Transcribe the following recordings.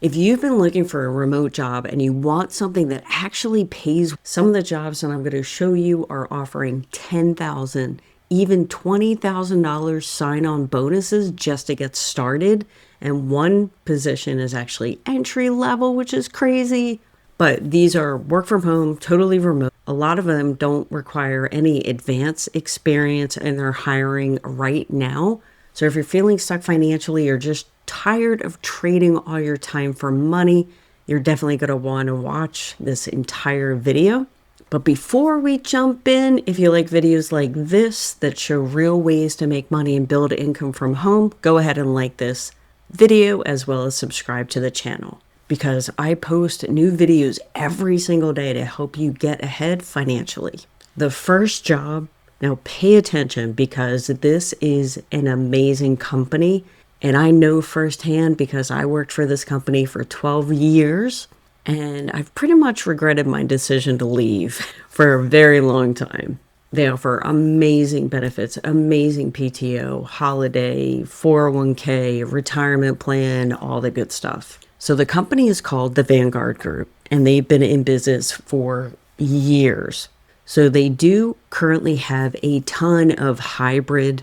If you've been looking for a remote job and you want something that actually pays, some of the jobs that I'm going to show you are offering $10,000, even $20,000 sign-on bonuses just to get started. And one position is actually entry level, which is crazy. But these are work from home, totally remote. A lot of them don't require any advanced experience and they're hiring right now. So if you're feeling stuck financially or just tired of trading all your time for money, you're definitely going to want to watch this entire video. But before we jump in, if you like videos like this that show real ways to make money and build income from home, go ahead and like this video as well as subscribe to the channel, because I post new videos every single day to help you get ahead financially. The first job, now pay attention because this is an amazing company. And I know firsthand because I worked for this company for 12 years and I've pretty much regretted my decision to leave for a very long time. They offer amazing benefits, amazing PTO, holiday, 401k, retirement plan, all the good stuff. So the company is called the Vanguard Group and they've been in business for years. So they do currently have a ton of hybrid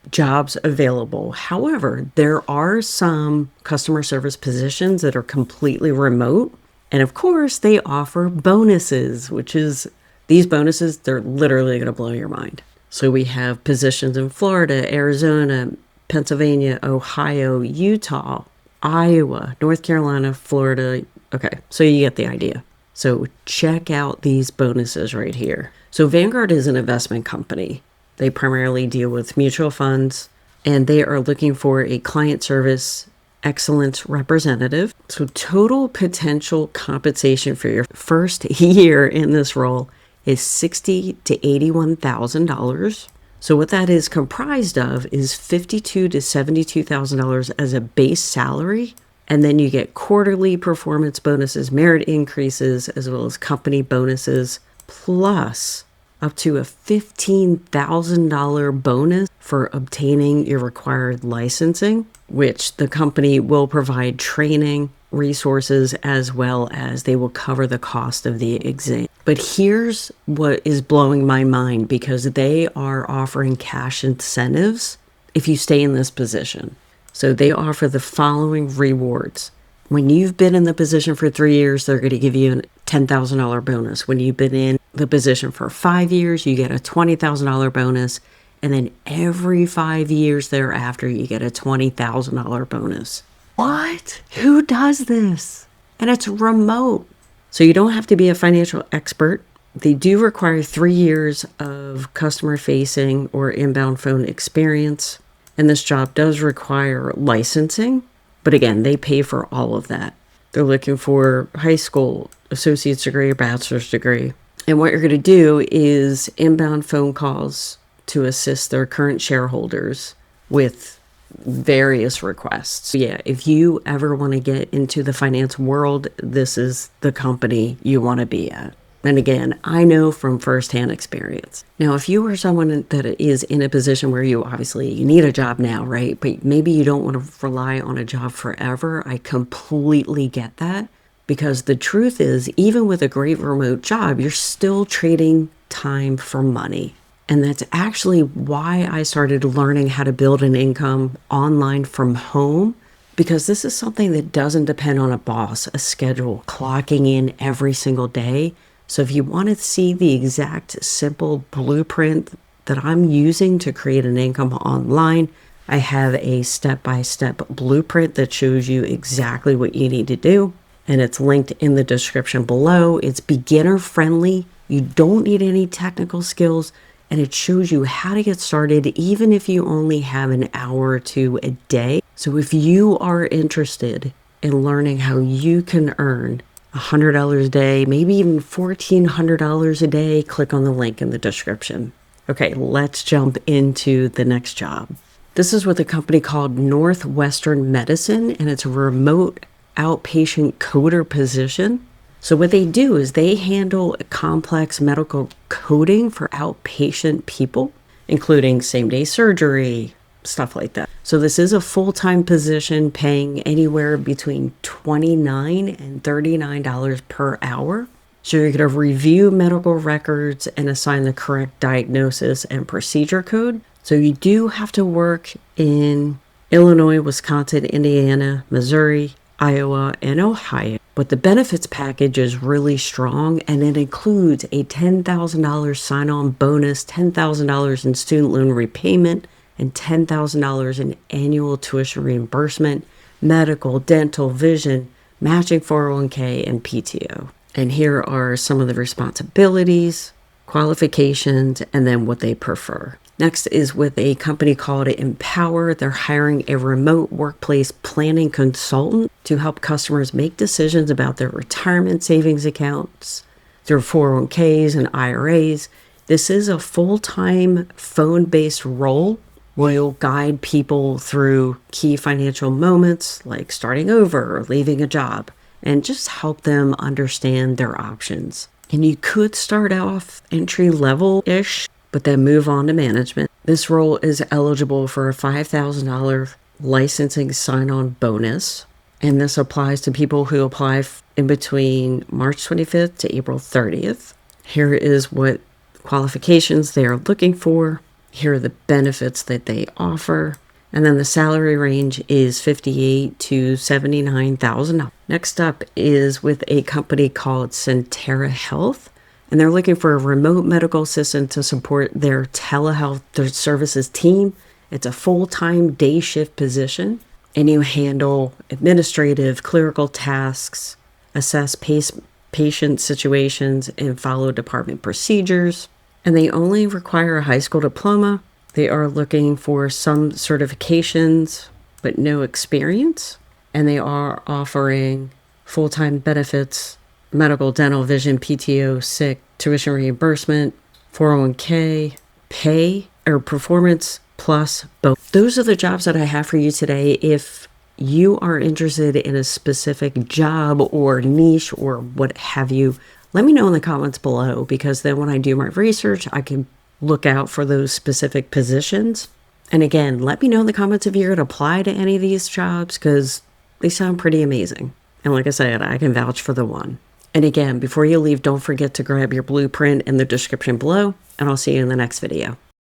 jobs available. However, there are some customer service positions that are completely remote. And of course, they offer bonuses, which is these bonuses, they're literally going to blow your mind. So we have positions in Florida, Arizona, Pennsylvania, Ohio, Utah, Iowa, North Carolina, Florida. Okay, so you get the idea. So check out these bonuses right here. So Vanguard is an investment company. They primarily deal with mutual funds, and they are looking for a client service excellence representative. So total potential compensation for your first year in this role is $60,000 to $81,000. So what that is comprised of is $52,000 to $72,000 as a base salary. And then you get quarterly performance bonuses, merit increases, as well as company bonuses, plus up to a $15,000 bonus for obtaining your required licensing, which the company will provide training, resources, as well as they will cover the cost of the exam. But here's what is blowing my mind, because they are offering cash incentives if you stay in this position. So they offer the following rewards. When you've been in the position for 3 years, they're going to give you a $10,000 bonus. When you've been in the position for 5 years, you get a $20,000 bonus. And then every 5 years thereafter, you get a $20,000 bonus. What? Who does this? And it's remote. So you don't have to be a financial expert. They do require 3 years of customer facing or inbound phone experience. And this job does require licensing. But again, they pay for all of that. They're looking for high school, associate's degree, or bachelor's degree. And what you're going to do is inbound phone calls to assist their current shareholders with various requests. Yeah, if you ever want to get into the finance world, this is the company you want to be at. And again, I know from firsthand experience. Now, if you are someone that is in a position where you need a job now, right? But maybe you don't want to rely on a job forever. I completely get that, because the truth is, even with a great remote job, you're still trading time for money. And that's actually why I started learning how to build an income online from home, because this is something that doesn't depend on a boss, a schedule, clocking in every single day. So if you want to see the exact simple blueprint that I'm using to create an income online, I have a step-by-step blueprint that shows you exactly what you need to do. And it's linked in the description below. It's beginner friendly. You don't need any technical skills. And it shows you how to get started, even if you only have an hour or two a day. So if you are interested in learning how you can earn $100 a day, maybe even $1,400 a day, click on the link in the description. Okay, let's jump into the next job. This is with a company called Northwestern Medicine, and it's a remote outpatient coder position. So what they do is they handle complex medical coding for outpatient people, including same-day surgery, stuff like that. So this is a full-time position paying anywhere between $29 and $39 per hour. So you're going to review medical records and assign the correct diagnosis and procedure code. So you do have to work in Illinois, Wisconsin, Indiana, Missouri, Iowa, and Ohio. But the benefits package is really strong, and it includes a $10,000 sign-on bonus, $10,000 in student loan repayment, and $10,000 in annual tuition reimbursement, medical, dental, vision, matching 401k, and PTO. And here are some of the responsibilities, qualifications, and then what they prefer. Next is with a company called Empower. They're hiring a remote workplace planning consultant to help customers make decisions about their retirement savings accounts, their 401ks and IRAs. This is a full-time phone-based role where you'll guide people through key financial moments like starting over or leaving a job, and just help them understand their options. And you could start off entry level-ish, but then move on to management. This role is eligible for a $5,000 licensing sign-on bonus. And this applies to people who apply in between March 25th to April 30th. Here is what qualifications they are looking for. Here are the benefits that they offer. And then the salary range is $58,000 to $79,000. Next up is with a company called Centera Health, and they're looking for a remote medical assistant to support their telehealth services team. It's a full-time day shift position, and you handle administrative, clerical tasks, assess patient situations, and follow department procedures. And they only require a high school diploma. They are looking for some certifications, but no experience. And they are offering full-time benefits, medical, dental, vision, PTO, sick, tuition reimbursement, 401k, pay, or performance plus both. Those are the jobs that I have for you today. If you are interested in a specific job or niche or what have you, let me know in the comments below, because then when I do my research, I can look out for those specific positions. And again, let me know in the comments if you're going to apply to any of these jobs, because they sound pretty amazing. And like I said, I can vouch for the one. And again, before you leave, don't forget to grab your blueprint in the description below, and I'll see you in the next video.